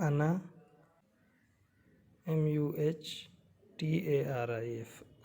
ANA MUHTARIF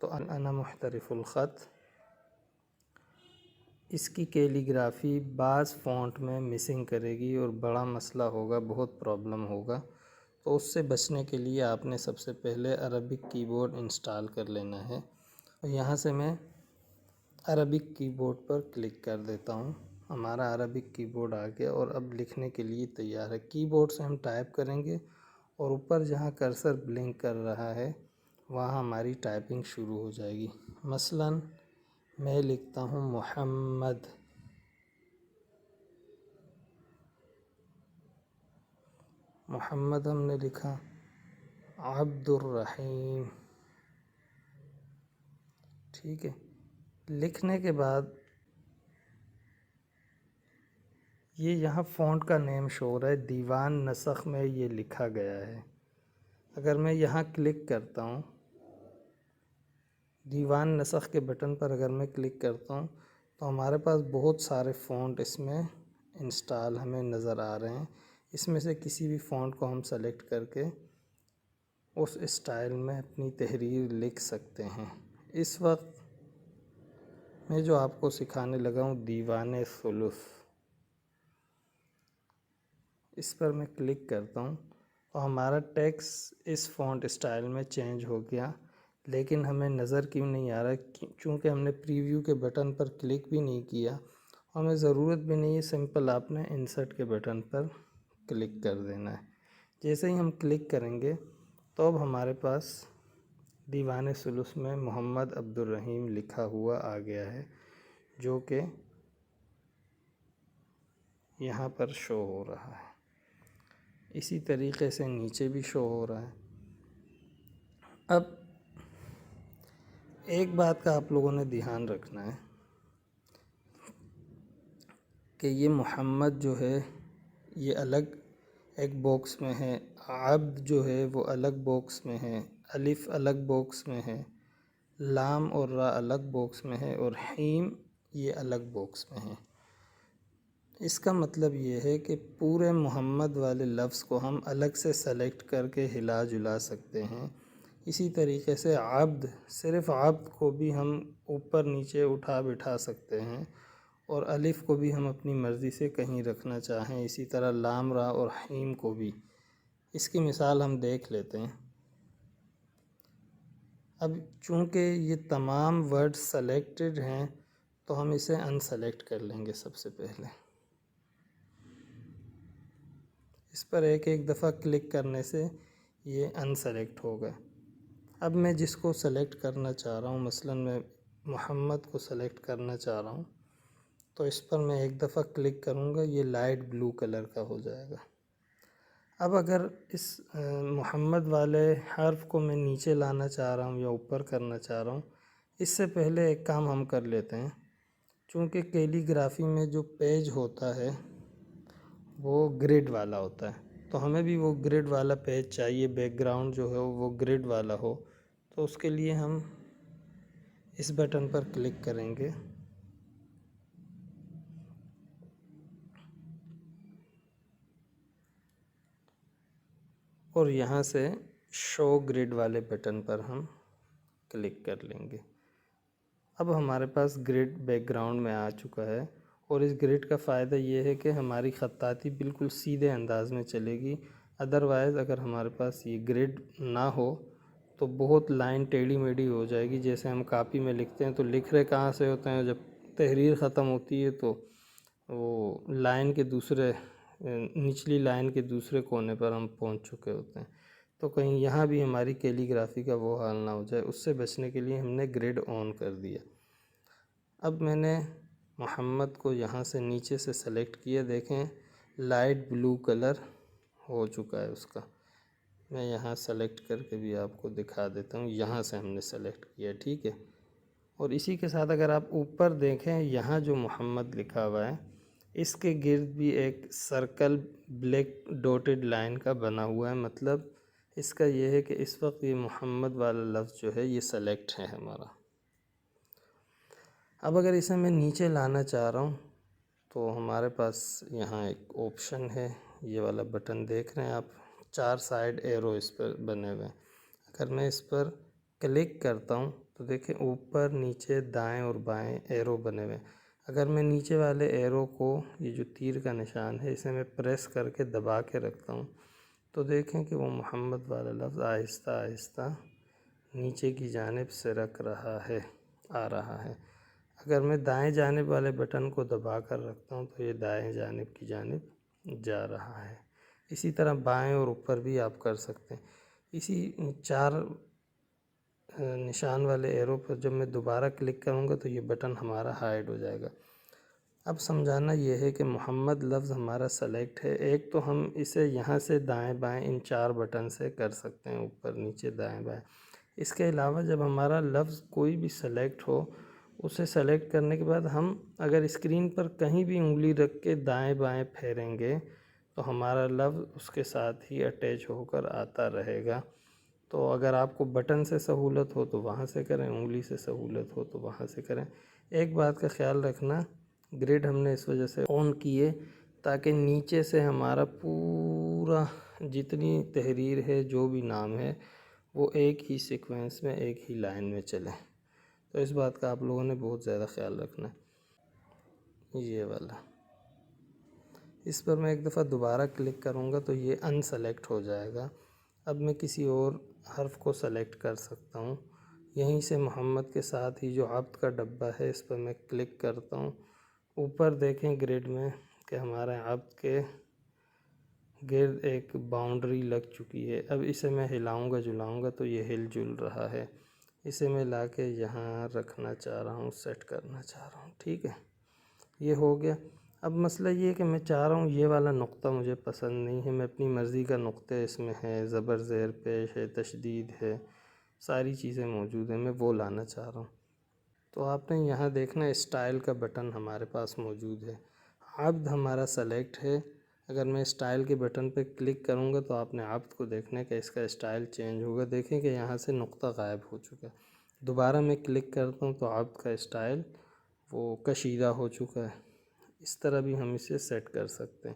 تو انا محترف الخط، اس کی کیلیگرافی بعض فونٹ میں مسنگ کرے گی اور بڑا مسئلہ ہوگا، بہت پرابلم ہوگا۔ تو اس سے بچنے کے لیے آپ نے سب سے پہلے عربک کی بورڈ انسٹال کر لینا ہے۔ اور یہاں سے میں عربک کی بورڈ پر کلک کر دیتا ہوں۔ ہمارا عربک کی بورڈ آ گیا اور اب لکھنے کے لیے تیار ہے۔ کی بورڈ سے ہم ٹائپ کریں گے اور اوپر جہاں کرسر بلنک کر رہا ہے وہاں ہماری ٹائپنگ شروع ہو جائے گی۔ مثلاً میں لکھتا ہوں محمد، محمد ہم نے لکھا، عبد الرحیم، ٹھیک ہے۔ لکھنے کے بعد یہ یہاں فونٹ کا نیم شو ہو رہا ہے، دیوان نسخ میں یہ لکھا گیا ہے۔ اگر میں یہاں کلک کرتا ہوں، دیوان نسخ کے بٹن پر اگر میں کلک کرتا ہوں تو ہمارے پاس بہت سارے فونٹ اس میں انسٹال ہمیں نظر آ رہے ہیں۔ اس میں سے کسی بھی فونٹ کو ہم سلیکٹ کر کے اس اسٹائل میں اپنی تحریر لکھ سکتے ہیں۔ اس وقت میں جو آپ کو سکھانے لگا ہوں دیوان ثلث، اس پر میں کلک کرتا ہوں تو ہمارا ٹیکسٹ اس فونٹ اسٹائل میں چینج ہو گیا، لیکن ہمیں نظر کیوں نہیں آ رہا؟ چونکہ ہم نے پریویو کے بٹن پر کلک بھی نہیں کیا، ہمیں ضرورت بھی نہیں ہے، سمپل آپ نے انسرٹ کے بٹن پر کلک کر دینا ہے۔ جیسے ہی ہم کلک کریں گے تو اب ہمارے پاس دیوان ثلث میں محمد عبد الرحیم لکھا ہوا آ گیا ہے، جو کہ یہاں پر شو ہو رہا ہے۔ اسی طریقے سے نیچے بھی شو ہو رہا ہے۔ اب ایک بات کا آپ لوگوں نے دھیان رکھنا ہے کہ یہ محمد جو ہے یہ الگ ایک باکس میں ہے، عبد جو ہے وہ الگ باکس میں ہے، الف الگ باکس میں ہے، لام اور را الگ باکس میں ہے، اور حیم یہ الگ باکس میں ہے۔ اس کا مطلب یہ ہے کہ پورے محمد والے لفظ کو ہم الگ سے سلیکٹ کر کے ہلا جلا سکتے ہیں۔ اسی طریقے سے عبد، صرف عبد کو بھی ہم اوپر نیچے اٹھا بٹھا سکتے ہیں، اور الف کو بھی ہم اپنی مرضی سے کہیں رکھنا چاہیں، اسی طرح لام را اور حیم کو بھی۔ اس کی مثال ہم دیکھ لیتے ہیں۔ اب چونکہ یہ تمام ورڈ سلیکٹڈ ہیں تو ہم اسے ان سلیکٹ کر لیں گے سب سے پہلے۔ اس پر ایک ایک دفعہ کلک کرنے سے یہ ان سلیکٹ ہو گئے۔ اب میں جس کو سلیکٹ کرنا چاہ رہا ہوں، مثلاً میں محمد کو سلیکٹ کرنا چاہ رہا ہوں، تو اس پر میں ایک دفعہ کلک کروں گا، یہ لائٹ بلو کلر کا ہو جائے گا۔ اب اگر اس محمد والے حرف کو میں نیچے لانا چاہ رہا ہوں یا اوپر کرنا چاہ رہا ہوں، اس سے پہلے ایک کام ہم کر لیتے ہیں۔ چونکہ کیلی گرافی میں جو پیج ہوتا ہے وہ گریڈ والا ہوتا ہے، تو ہمیں بھی وہ گریڈ والا پیج چاہیے، بیک گراؤنڈ جو ہے وہ گریڈ والا ہو، تو اس کے لیے ہم اس بٹن پر کلک کریں گے اور یہاں سے شو گریڈ والے بٹن پر ہم کلک کر لیں گے۔ اب ہمارے پاس گریڈ بیک گراؤنڈ میں آ چکا ہے، اور اس گریڈ کا فائدہ یہ ہے کہ ہماری خطاطی بالکل سیدھے انداز میں چلے گی۔ ادروائز اگر ہمارے پاس یہ گریڈ نہ ہو تو بہت لائن ٹیڑھی میڑھی ہو جائے گی۔ جیسے ہم کاپی میں لکھتے ہیں تو لکھ رہے کہاں سے ہوتے ہیں، جب تحریر ختم ہوتی ہے تو وہ لائن کے دوسرے نچلی لائن کے دوسرے کونے پر ہم پہنچ چکے ہوتے ہیں، تو کہیں یہاں بھی ہماری کیلی گرافی کا وہ حال نہ ہو جائے۔ اس سے بچنے کے لیے ہم نے گریڈ آن کر دیا۔ اب میں نے محمد کو یہاں سے نیچے سے سلیکٹ کیا، دیکھیں لائٹ بلو کلر ہو چکا ہے اس کا۔ میں یہاں سلیکٹ کر کے بھی آپ کو دکھا دیتا ہوں، یہاں سے ہم نے سلیکٹ کیا، ٹھیک ہے۔ اور اسی کے ساتھ اگر آپ اوپر دیکھیں، یہاں جو محمد لکھا ہوا ہے اس کے گرد بھی ایک سرکل بلیک ڈوٹڈ لائن کا بنا ہوا ہے، مطلب اس کا یہ ہے کہ اس وقت یہ محمد والا لفظ جو ہے یہ سلیکٹ ہے ہمارا۔ اب اگر اسے میں نیچے لانا چاہ رہا ہوں تو ہمارے پاس یہاں ایک آپشن ہے، یہ والا بٹن دیکھ رہے ہیں آپ، 4 سائیڈ ایرو اس پر بنے ہوئے ہیں۔ اگر میں اس پر کلک کرتا ہوں تو دیکھیں اوپر نیچے دائیں اور بائیں ایرو بنے ہوئے ہیں۔ اگر میں نیچے والے ایرو کو، یہ جو تیر کا نشان ہے، اسے میں پریس کر کے دبا کے رکھتا ہوں تو دیکھیں کہ وہ محمد والا لفظ آہستہ آہستہ نیچے کی جانب سے رک رہا ہے، آ رہا ہے۔ اگر میں دائیں جانب والے بٹن کو دبا کر رکھتا ہوں تو یہ دائیں جانب کی جانب جا رہا ہے۔ اسی طرح بائیں اور اوپر بھی آپ کر سکتے ہیں۔ اسی 4 نشان والے ایرو پر جب میں دوبارہ کلک کروں گا تو یہ بٹن ہمارا ہائیڈ ہو جائے گا۔ اب سمجھانا یہ ہے کہ محمد لفظ ہمارا سلیکٹ ہے۔ ایک تو ہم اسے یہاں سے دائیں بائیں ان 4 بٹن سے کر سکتے ہیں، اوپر نیچے دائیں بائیں۔ اس کے علاوہ جب ہمارا لفظ کوئی بھی سلیکٹ ہو، اسے سلیکٹ کرنے کے بعد ہم اگر اسکرین پر کہیں بھی انگلی رکھ کے دائیں بائیں پھیریں گے تو ہمارا لفظ اس کے ساتھ ہی اٹیچ ہو کر آتا رہے گا۔ تو اگر آپ کو بٹن سے سہولت ہو تو وہاں سے کریں، انگلی سے سہولت ہو تو وہاں سے کریں۔ ایک بات کا خیال رکھنا، گریڈ ہم نے اس وجہ سے آن کیے تاکہ نیچے سے ہمارا پورا جتنی تحریر ہے، جو بھی نام ہے، وہ ایک ہی سیکوینس میں، ایک ہی لائن میں چلے۔ تو اس بات کا آپ لوگوں نے بہت زیادہ خیال رکھنا ہے۔ یہ والا، اس پر میں ایک دفعہ دوبارہ کلک کروں گا تو یہ ان سلیکٹ ہو جائے گا۔ اب میں کسی اور حرف کو سلیکٹ کر سکتا ہوں۔ یہیں سے محمد کے ساتھ ہی جو عبد کا ڈبہ ہے، اس پر میں کلک کرتا ہوں۔ اوپر دیکھیں گریڈ میں کہ ہمارے عبد کے گرد ایک باؤنڈری لگ چکی ہے۔ اب اسے میں ہلاؤں گا جلاؤں گا تو یہ ہل جل رہا ہے۔ اسے میں لا کے یہاں رکھنا چاہ رہا ہوں، سیٹ کرنا چاہ رہا ہوں، ٹھیک ہے، یہ ہو گیا۔ اب مسئلہ یہ ہے کہ میں چاہ رہا ہوں یہ والا نقطہ مجھے پسند نہیں ہے، میں اپنی مرضی کا نقطہ اس میں ہے، زبر زیر پیش ہے، تشدید ہے، ساری چیزیں موجود ہیں، میں وہ لانا چاہ رہا ہوں۔ تو آپ نے یہاں دیکھنا اسٹائل کا بٹن ہمارے پاس موجود ہے۔ عبد ہمارا سلیکٹ ہے۔ اگر میں اسٹائل کے بٹن پہ کلک کروں گا تو آپ نے عبد کو دیکھنا ہے کہ اس کا اسٹائل چینج ہوگا۔ دیکھیں کہ یہاں سے نقطہ غائب ہو چکا ہے۔ دوبارہ میں کلک کرتا ہوں تو عبد کا اسٹائل وہ کشیدہ ہو چکا ہے۔ اس طرح بھی ہم اسے سیٹ کر سکتے ہیں۔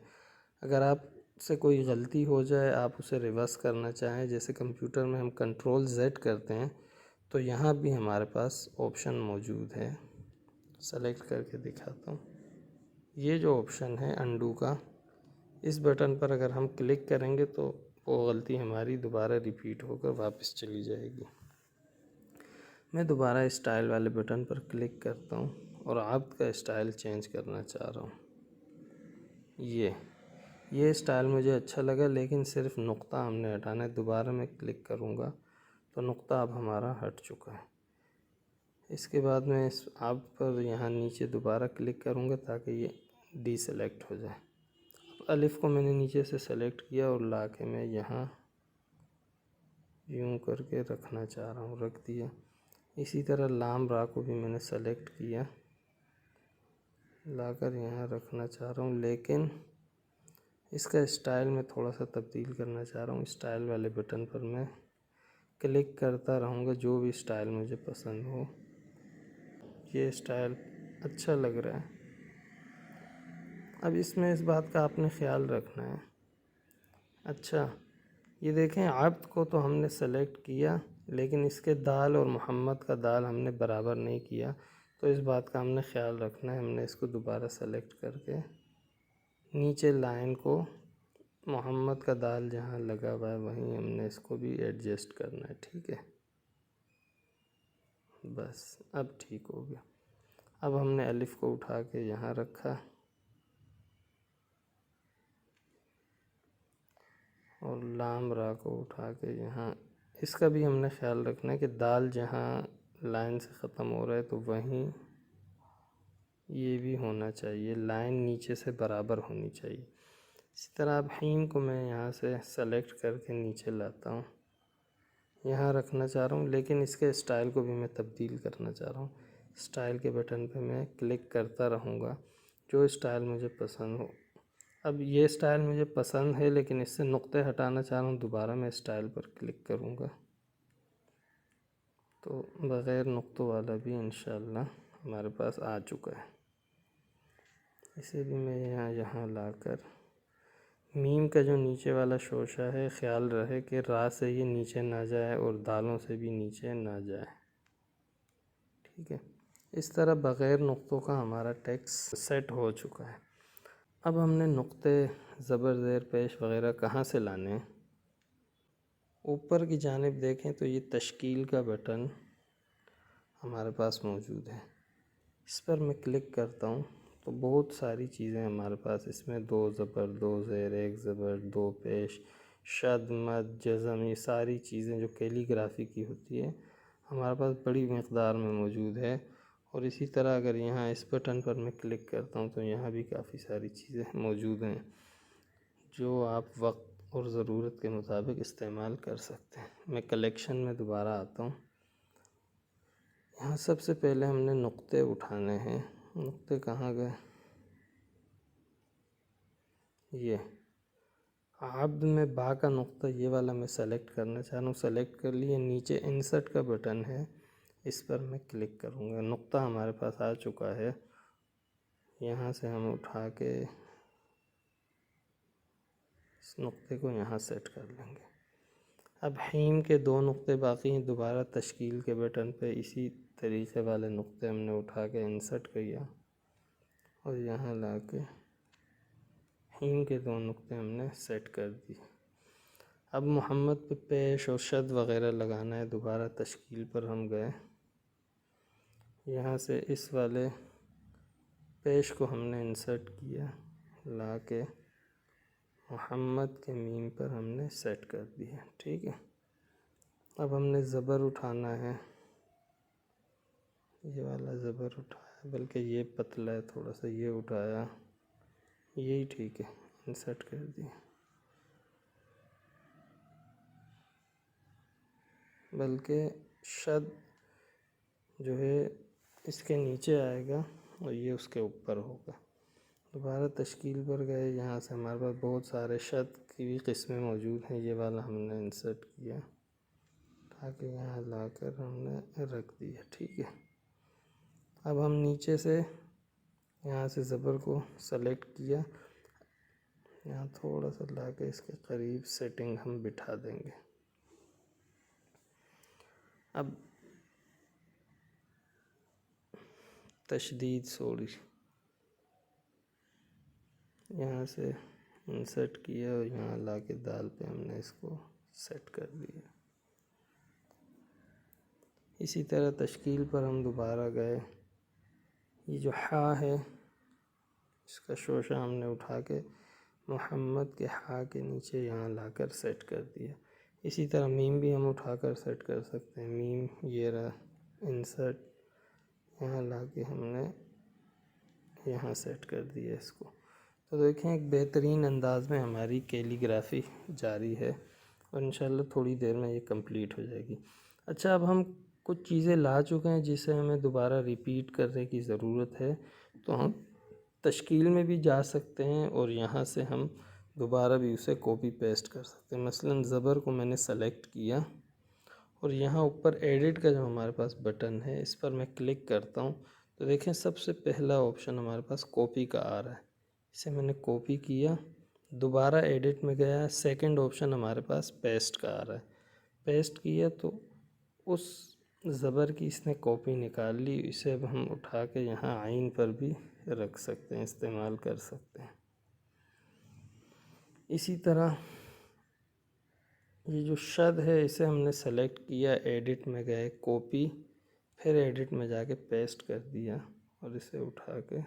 اگر آپ سے کوئی غلطی ہو جائے، آپ اسے ریورس کرنا چاہیں، جیسے کمپیوٹر میں ہم کنٹرول زیڈ کرتے ہیں، تو یہاں بھی ہمارے پاس آپشن موجود ہے۔ سلیکٹ کر کے دکھاتا ہوں۔ یہ جو آپشن ہے انڈو کا، اس بٹن پر اگر ہم کلک کریں گے تو وہ غلطی ہماری دوبارہ ریپیٹ ہو کر واپس چلی جائے گی۔ میں دوبارہ اسٹائل والے بٹن پر کلک کرتا ہوں اور عبد کا اسٹائل چینج کرنا چاہ رہا ہوں۔ یہ اسٹائل مجھے اچھا لگا، لیکن صرف نقطہ ہم نے ہٹانا ہے۔ دوبارہ میں کلک کروں گا تو نقطہ اب ہمارا ہٹ چکا ہے۔ اس کے بعد میں اس عبد پر یہاں نیچے دوبارہ کلک کروں گا تاکہ یہ ڈی سلیکٹ ہو جائے۔ اب الف کو میں نے نیچے سے سلیکٹ کیا اور لا کے میں یہاں یوں کر کے رکھنا چاہ رہا ہوں، رکھ دیا۔ اسی طرح لام را کو بھی میں نے سلیکٹ کیا، لا کر یہاں رکھنا چاہ رہا ہوں، لیکن اس کا اسٹائل میں تھوڑا سا تبدیل کرنا چاہ رہا ہوں۔ اسٹائل والے بٹن پر میں کلک کرتا رہوں گا، جو بھی اسٹائل مجھے پسند ہو۔ یہ اسٹائل اچھا لگ رہا ہے۔ اب اس میں اس بات کا آپ نے خیال رکھنا ہے۔ اچھا، یہ دیکھیں عبد کو تو ہم نے سلیکٹ کیا، لیکن اس کے دال اور محمد کا دال ہم نے برابر نہیں کیا، تو اس بات کا ہم نے خیال رکھنا ہے۔ ہم نے اس کو دوبارہ سلیکٹ کر کے نیچے لائن کو محمد کا دال جہاں لگا ہوا ہے وہیں ہم نے اس کو بھی ایڈجسٹ کرنا ہے، ٹھیک ہے، بس اب ٹھیک ہو گیا۔ اب ہم نے الف کو اٹھا کے یہاں رکھا اور لام را کو اٹھا کے یہاں، اس کا بھی ہم نے خیال رکھنا ہے کہ دال جہاں لائن سے ختم ہو رہا ہے تو وہیں یہ بھی ہونا چاہیے، لائن نیچے سے برابر ہونی چاہیے۔ اسی طرح اب حین کو میں یہاں سے سلیکٹ کر کے نیچے لاتا ہوں، یہاں رکھنا چاہ رہا ہوں، لیکن اس کے اسٹائل کو بھی میں تبدیل کرنا چاہ رہا ہوں۔ اسٹائل کے بٹن پہ میں کلک کرتا رہوں گا، جو اسٹائل مجھے پسند ہو۔ اب یہ اسٹائل مجھے پسند ہے، لیکن اس سے نقطے ہٹانا چاہ رہا ہوں، دوبارہ میں اسٹائل پر کلک کروں گا تو بغیر نقطوں والا بھی انشاءاللہ ہمارے پاس آ چکا ہے۔ اسے بھی میں یہاں لا کر میم کا جو نیچے والا شوشہ ہے خیال رہے کہ را سے یہ نیچے نہ جائے اور دالوں سے بھی نیچے نہ جائے، ٹھیک ہے۔ اس طرح بغیر نقطوں کا ہمارا ٹیکسٹ سیٹ ہو چکا ہے۔ اب ہم نے نقطے، زبر، زیر پیش وغیرہ کہاں سے لانے ہیں؟ اوپر کی جانب دیکھیں تو یہ تشکیل کا بٹن ہمارے پاس موجود ہے۔ اس پر میں کلک کرتا ہوں تو بہت ساری چیزیں ہمارے پاس اس میں 2 زبر، 2 زیر، 1 زبر، 2 پیش، شد، مد، جزم، یہ ساری چیزیں جو کیلی گرافی کی ہوتی ہے ہمارے پاس بڑی مقدار میں موجود ہے۔ اور اسی طرح اگر یہاں اس بٹن پر میں کلک کرتا ہوں تو یہاں بھی کافی ساری چیزیں موجود ہیں جو آپ وقت اور ضرورت کے مطابق استعمال کر سکتے ہیں۔ میں کلیکشن میں دوبارہ آتا ہوں۔ یہاں سب سے پہلے ہم نے نقطے اٹھانے ہیں۔ نقطے کہاں گئے؟ یہ عبد میں با کا نقطہ، یہ والا میں سلیکٹ کرنا چاہ رہا ہوں، سلیکٹ کر لیے۔ نیچے انسرٹ کا بٹن ہے، اس پر میں کلک کروں گا۔ نقطہ ہمارے پاس آ چکا ہے، یہاں سے ہم اٹھا کے اس نقطے کو یہاں سیٹ کر لیں گے۔ اب حیم کے 2 نقطے باقی ہیں، دوبارہ تشکیل کے بٹن پہ اسی طریقے والے نقطے ہم نے اٹھا کے انسرٹ کیا اور یہاں لا کے حیم کے 2 نقطے ہم نے سیٹ کر دی۔ اب محمد پہ پیش اور شد وغیرہ لگانا ہے، دوبارہ تشکیل پر ہم گئے، یہاں سے اس والے پیش کو ہم نے انسرٹ کیا، لا کے محمد کے میم پر ہم نے سیٹ کر دیا، ٹھیک ہے۔ اب ہم نے زبر اٹھانا ہے، یہ والا زبر اٹھایا، بلکہ یہ پتلا ہے تھوڑا سا، یہ اٹھایا، یہی ٹھیک ہے، انسرٹ کر دیا۔ بلکہ شد جو ہے اس کے نیچے آئے گا اور یہ اس کے اوپر ہوگا۔ دوبارہ تشکیل پر گئے، یہاں سے ہمارے پاس بہت سارے شد کی بھی قسمیں موجود ہیں، یہ والا ہم نے انسرٹ کیا تاکہ یہاں لا کر ہم نے رکھ دیا، ٹھیک ہے۔ اب ہم نیچے سے یہاں سے زبر کو سلیکٹ کیا، یہاں تھوڑا سا لا کے اس کے قریب سیٹنگ ہم بٹھا دیں گے۔ اب تشدید سوری یہاں سے انسرٹ کیا اور یہاں لا کے دال پہ ہم نے اس کو سیٹ کر دیا۔ اسی طرح تشکیل پر ہم دوبارہ گئے، یہ جو ہا ہے اس کا شوشہ ہم نے اٹھا کے محمد کے ہا کے نیچے یہاں لا کر سیٹ کر دیا۔ اسی طرح میم بھی ہم اٹھا کر سیٹ کر سکتے ہیں، میم یہ رہا، انسرٹ، یہاں لا کے ہم نے یہاں سیٹ کر دیا اس کو۔ تو دیکھیں ایک بہترین انداز میں ہماری کیلی گرافی جاری ہے اور انشاءاللہ تھوڑی دیر میں یہ کمپلیٹ ہو جائے گی۔ اچھا، اب ہم کچھ چیزیں لا چکے ہیں جسے ہمیں دوبارہ ریپیٹ کرنے کی ضرورت ہے، تو ہم تشکیل میں بھی جا سکتے ہیں اور یہاں سے ہم دوبارہ بھی اسے کاپی پیسٹ کر سکتے ہیں۔ مثلا زبر کو میں نے سلیکٹ کیا اور یہاں اوپر ایڈٹ کا جو ہمارے پاس بٹن ہے اس پر میں کلک کرتا ہوں تو دیکھیں سب سے پہلا آپشن ہمارے پاس کاپی کا آ رہا ہے، اسے میں نے کاپی کیا، دوبارہ ایڈٹ میں گیا، سیکنڈ آپشن ہمارے پاس پیسٹ کا آ رہا ہے، پیسٹ کیا تو اس زبر کی اس نے کاپی نکال لی، اسے اب ہم اٹھا کے یہاں عین پر بھی رکھ سکتے ہیں، استعمال کر سکتے ہیں۔ اسی طرح یہ جو شد ہے اسے ہم نے سلیکٹ کیا، ایڈٹ میں گئے، کاپی، پھر ایڈٹ میں جا کے پیسٹ کر دیا اور اسے اٹھا کے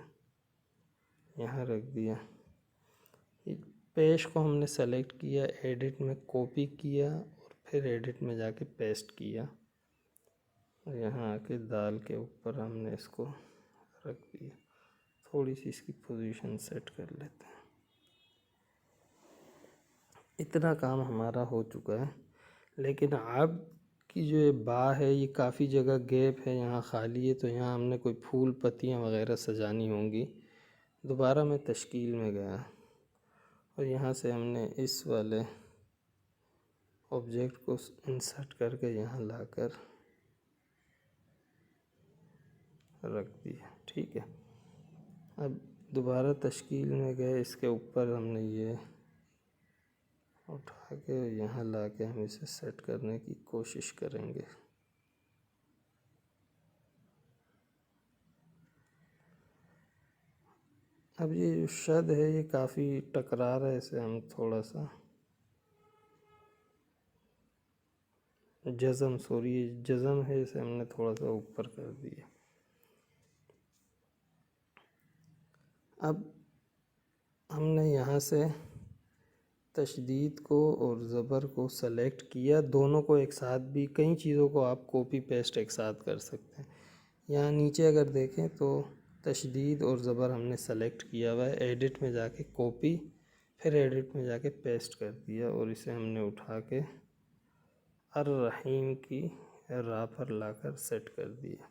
یہاں رکھ دیا۔ پیش کو ہم نے سلیکٹ کیا، ایڈٹ میں کاپی کیا اور پھر ایڈٹ میں جا کے پیسٹ کیا اور یہاں آ کے دال کے اوپر ہم نے اس کو رکھ دیا۔ تھوڑی سی اس کی پوزیشن سیٹ کر لیتے ہیں۔ اتنا کام ہمارا ہو چکا ہے، لیکن اب کی جو یہ با ہے یہ کافی جگہ گیپ ہے، یہاں خالی ہے، تو یہاں ہم نے کوئی پھول پتیاں وغیرہ سجانی ہوں گی۔ دوبارہ میں تشکیل میں گیا اور یہاں سے ہم نے اس والے آبجیکٹ کو انسرٹ کر کے یہاں لا کر رکھ دیا، ٹھیک ہے۔ اب دوبارہ تشکیل میں گئے، اس کے اوپر ہم نے یہ اٹھا کے یہاں لا کے ہم اسے سیٹ کرنے کی کوشش کریں گے۔ اب یہ جو شد ہے یہ کافی ٹکرا رہا ہے، اسے ہم تھوڑا سا جزم ہے، اسے ہم نے تھوڑا سا اوپر کر دیا۔ اب ہم نے یہاں سے تشدید کو اور زبر کو سلیکٹ کیا، دونوں کو ایک ساتھ بھی، کئی چیزوں کو آپ کاپی پیسٹ ایک ساتھ کر سکتے ہیں۔ یہاں نیچے اگر دیکھیں تو تشدید اور زبر ہم نے سلیکٹ کیا ہوا ہے، ایڈٹ میں جا کے کاپی، پھر ایڈٹ میں جا کے پیسٹ کر دیا، اور اسے ہم نے اٹھا کے الرحیم کی را پر لا کر سیٹ کر دیا۔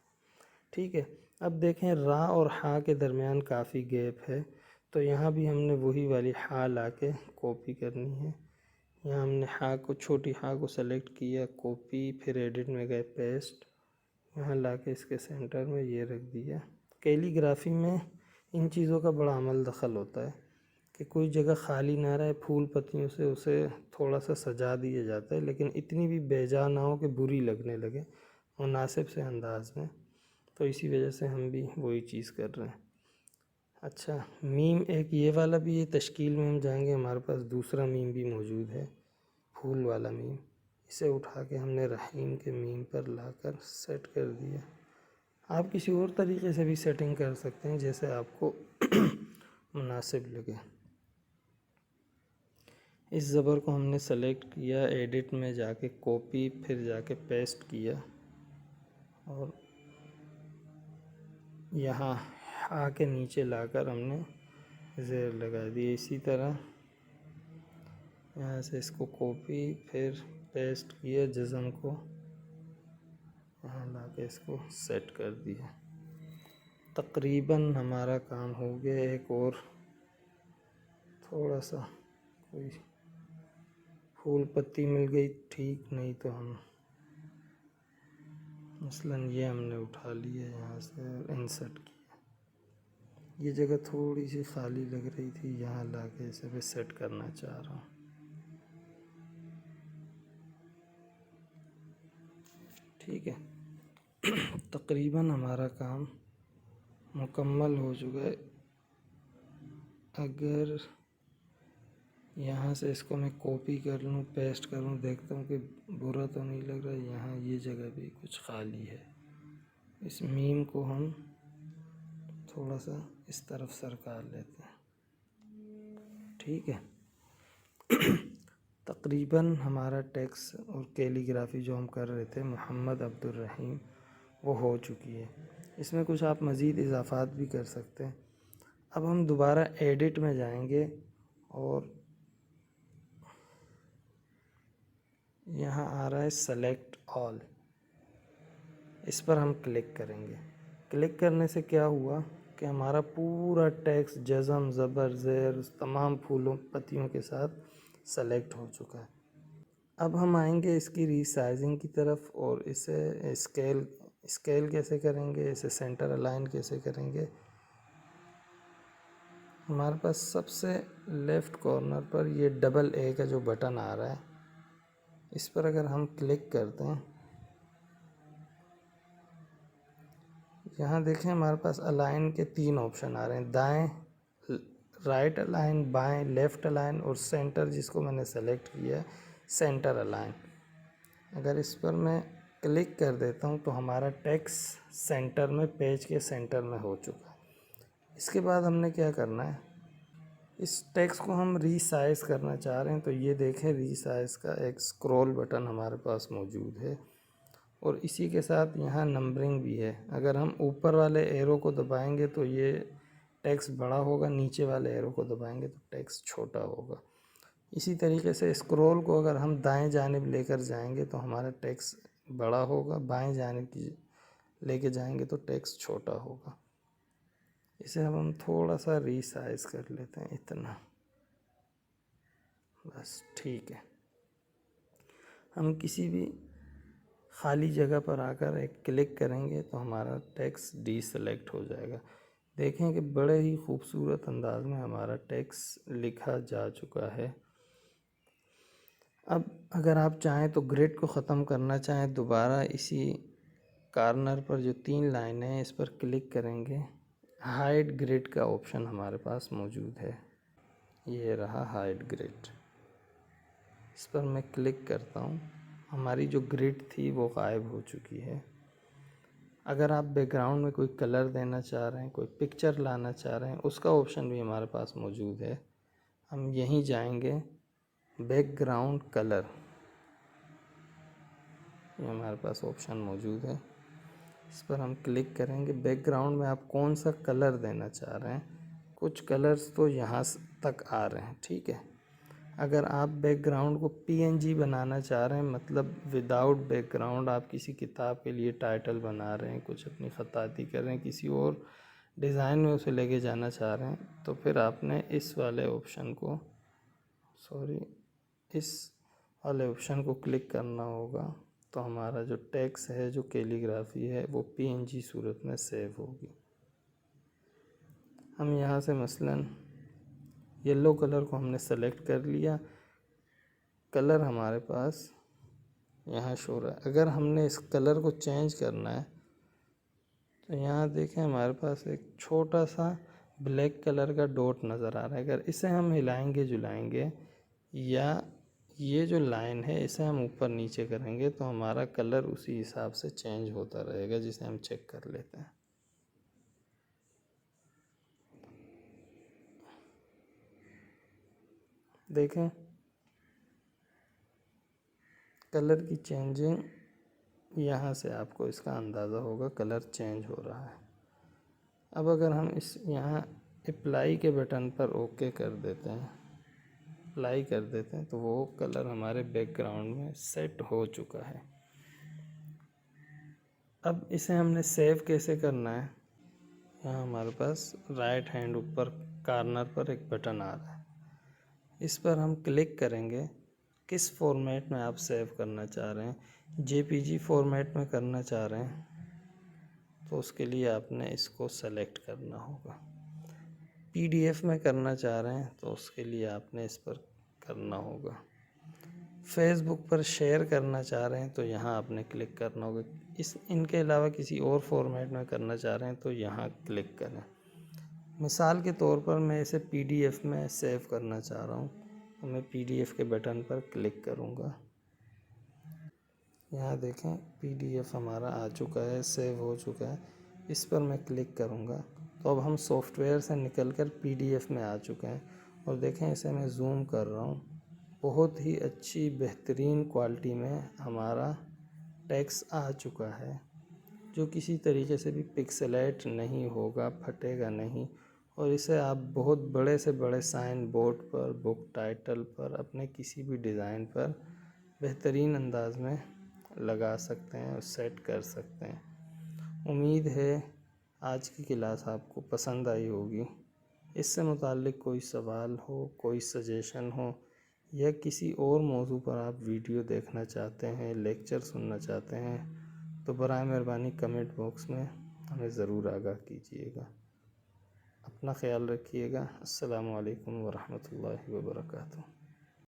ٹھیک ہے، اب دیکھیں را اور ہا کے درمیان کافی گیپ ہے، تو یہاں بھی ہم نے وہی والی ہا لا کے کاپی کرنی ہے۔ یہاں ہم نے ہا کو، چھوٹی ہا کو سلیکٹ کیا، کاپی، پھر ایڈٹ میں گئے پیسٹ، یہاں لا کے اس کے سینٹر میں یہ رکھ دیا۔ کیلی گرافی میں ان چیزوں کا بڑا عمل دخل ہوتا ہے کہ کوئی جگہ خالی نہ رہے، پھول پتیوں سے اسے تھوڑا سا سجا دیا جاتا ہے، لیکن اتنی بھی بے جا نہ ہو کہ بری لگنے لگے، مناسب سے انداز میں، تو اسی وجہ سے ہم بھی وہی چیز کر رہے ہیں۔ اچھا، میم ایک یہ والا بھی ہے، تشکیل میں ہم جائیں گے، ہمارے پاس دوسرا میم بھی موجود ہے، پھول والا میم، اسے اٹھا کے ہم نے رحیم کے میم پر لا کر سیٹ کر دیا۔ آپ کسی اور طریقے سے بھی سیٹنگ کر سکتے ہیں جیسے آپ کو مناسب لگے۔ اس زبر کو ہم نے سلیکٹ کیا، ایڈٹ میں جا کے کاپی، پھر جا کے پیسٹ کیا، اور یہاں ہا کے نیچے لا کر ہم نے زیر لگا دی۔ اسی طرح یہاں سے اس کو کاپی، پھر پیسٹ کیا، جزم کو یہاں لا کے اس کو سیٹ کر دیا۔ تقریباً ہمارا کام ہو گیا، ایک اور تھوڑا سا کوئی پھول پتی مل گئی ٹھیک، نہیں تو ہم مثلاً یہ ہم نے اٹھا لیا یہاں سے اور انسرٹ کیا۔ یہ جگہ تھوڑی سی خالی لگ رہی تھی، یہاں لا کے اسے بھی سیٹ کرنا چاہ رہا ہوں۔ ٹھیک ہے، تقریباً ہمارا کام مکمل ہو چکا ہے۔ اگر یہاں سے اس کو میں کاپی کر لوں، پیسٹ کروں، دیکھتا ہوں کہ برا تو نہیں لگ رہا، یہاں یہ جگہ بھی کچھ خالی ہے، اس میم کو ہم تھوڑا سا اس طرف سرکا لیتے ہیں۔ ٹھیک ہے، تقریباً ہمارا ٹیکس اور کیلی گرافی جو ہم کر رہے تھے محمد عبدالرحیم، وہ ہو چکی ہے۔ اس میں کچھ آپ مزید اضافات بھی کر سکتے ہیں۔ اب ہم دوبارہ ایڈٹ میں جائیں گے اور یہاں آ رہا ہے سلیکٹ آل، اس پر ہم کلک کریں گے۔ کلک کرنے سے کیا ہوا کہ ہمارا پورا ٹیکسٹ جزم، زبر، زیر تمام پھولوں پتیوں کے ساتھ سلیکٹ ہو چکا ہے۔ اب ہم آئیں گے اس کی ری سائزنگ کی طرف، اور اسے اسکیل کیسے کریں گے، اسے سینٹر الائن کیسے کریں گے۔ ہمارے پاس سب سے لیفٹ کارنر پر یہ ڈبل اے کا جو بٹن آ رہا ہے، اس پر اگر ہم کلک کرتے ہیں، یہاں دیکھیں ہمارے پاس الائن کے 3 آپشن آ رہے ہیں، دائیں رائٹ الائن، بائیں لیفٹ الائن، اور سینٹر جس کو میں نے سلیکٹ کیا ہے سینٹر الائن۔ اگر اس پر میں کلک کر دیتا ہوں تو ہمارا ٹیکسٹ سینٹر میں، پیج کے سینٹر میں ہو چکا ہے۔ اس کے بعد ہم نے کیا کرنا ہے، اس ٹیکسٹ کو ہم ری سائز کرنا چاہ رہے ہیں، تو یہ دیکھیں ری سائز کا ایک سکرول بٹن ہمارے پاس موجود ہے، اور اسی کے ساتھ یہاں نمبرنگ بھی ہے۔ اگر ہم اوپر والے ایرو کو دبائیں گے تو یہ ٹیکسٹ بڑا ہوگا، نیچے والے ایرو کو دبائیں گے تو ٹیکسٹ چھوٹا ہوگا۔ اسی طریقے سے اسکرول کو اگر ہم دائیں جانب لے کر جائیں گے تو ہمارا ٹیکسٹ بڑا ہوگا، بائیں جانب کی لے کے جائیں گے تو ٹیکسٹ چھوٹا ہوگا۔ اسے اب ہم تھوڑا سا ری سائز کر لیتے ہیں، اتنا بس ٹھیک ہے۔ ہم کسی بھی خالی جگہ پر آ کر ایک کلک کریں گے تو ہمارا ٹیکسٹ ڈی سلیکٹ ہو جائے گا۔ دیکھیں کہ بڑے ہی خوبصورت انداز میں ہمارا ٹیکسٹ لکھا جا چکا ہے۔ اب اگر آپ چاہیں تو گریڈ کو ختم کرنا چاہیں دوبارہ اسی کارنر پر جو 3 لائنیں ہیں اس پر کلک کریں گے، ہائڈ گریڈ کا آپشن ہمارے پاس موجود ہے، یہ رہا ہائڈ گریڈ، اس پر میں کلک کرتا ہوں، ہماری جو گریڈ تھی وہ غائب ہو چکی ہے۔ اگر آپ بیک گراؤنڈ میں کوئی کلر دینا چاہ رہے ہیں، کوئی پکچر لانا چاہ رہے ہیں، اس کا آپشن بھی ہمارے پاس موجود ہے۔ ہم یہیں جائیں گے، بیک گراؤنڈ کلر، یہ ہمارے پاس آپشن موجود ہے، اس پر ہم کلک کریں گے۔ بیک گراؤنڈ میں آپ کون سا کلر دینا چاہ رہے ہیں، کچھ کلرز تو یہاں تک آ رہے ہیں، ٹھیک ہے۔ اگر آپ بیک گراؤنڈ کو PNG بنانا چاہ رہے ہیں، مطلب وداؤٹ بیک گراؤنڈ، آپ کسی کتاب کے لیے ٹائٹل بنا رہے ہیں، کچھ اپنی خطاطی کر رہے ہیں، کسی اور ڈیزائن میں اسے لے کے جانا چاہ رہے ہیں، تو پھر آپ نے اس والے آپشن کو کلک کرنا ہوگا، تو ہمارا جو ٹیکسٹ ہے، جو کیلیگرافی ہے، وہ PNG صورت میں سیو ہوگی۔ ہم یہاں سے مثلاً یلو کلر کو ہم نے سلیکٹ کر لیا، کلر ہمارے پاس یہاں شو رہا ہے۔ اگر ہم نے اس کلر کو چینج کرنا ہے تو یہاں دیکھیں ہمارے پاس ایک چھوٹا سا بلیک کلر کا ڈاٹ نظر آ رہا ہے، اگر اسے ہم ہلائیں گے جلائیں گے یا یہ جو لائن ہے اسے ہم اوپر نیچے کریں گے تو ہمارا کلر اسی حساب سے چینج ہوتا رہے گا، جسے ہم چیک کر لیتے ہیں۔ دیکھیں کلر کی چینجنگ، یہاں سے آپ کو اس کا اندازہ ہوگا کلر چینج ہو رہا ہے۔ اب اگر ہم یہاں اپلائی کے بٹن پر اوکے کر دیتے ہیں، اپلائی کر دیتے ہیں، تو وہ کلر ہمارے بیک گراؤنڈ میں سیٹ ہو چکا ہے۔ اب اسے ہم نے سیو کیسے کرنا ہے، یہاں ہمارے پاس رائٹ ہینڈ اوپر کارنر پر ایک بٹن آ رہا ہے، اس پر ہم کلک کریں گے۔ کس فارمیٹ میں آپ سیو کرنا چاہ رہے ہیں، JPG فارمیٹ میں کرنا چاہ رہے ہیں تو اس کے لیے آپ نے اس کو سلیکٹ کرنا ہوگا، PDF میں کرنا چاہ رہے ہیں تو اس کے لیے آپ نے اس پر کرنا ہوگا، فیس بک پر شیئر کرنا چاہ رہے ہیں تو یہاں آپ نے کلک کرنا ہوگا، ان کے علاوہ کسی اور فارمیٹ میں کرنا چاہ رہے ہیں تو یہاں کلک کریں۔ مثال کے طور پر میں اسے PDF میں سیو کرنا چاہ رہا ہوں تو میں PDF کے بٹن پر کلک کروں گا، یہاں دیکھیں PDF ہمارا آ چکا ہے، سیو ہو چکا ہے، اس پر میں کلک کروں گا تو اب ہم سافٹ ویئر سے نکل کر PDF میں آ چکے ہیں، اور دیکھیں اسے میں زوم کر رہا ہوں، بہت ہی اچھی بہترین کوالٹی میں ہمارا ٹیکسٹ آ چکا ہے، جو کسی طریقے سے بھی پکسلیٹ نہیں ہوگا، پھٹے گا نہیں، اور اسے آپ بہت بڑے سے بڑے سائن بورڈ پر، بک ٹائٹل پر، اپنے کسی بھی ڈیزائن پر بہترین انداز میں لگا سکتے ہیں اور سیٹ کر سکتے ہیں۔ امید ہے آج کی کلاس آپ کو پسند آئی ہوگی۔ اس سے متعلق کوئی سوال ہو، کوئی سجیشن ہو، یا کسی اور موضوع پر آپ ویڈیو دیکھنا چاہتے ہیں، لیکچر سننا چاہتے ہیں، تو برائے مہربانی کمنٹ باکس میں ہمیں ضرور آگاہ کیجیے گا۔ اپنا خیال رکھیے گا۔ السلام علیکم ورحمۃ اللہ وبرکاتہ۔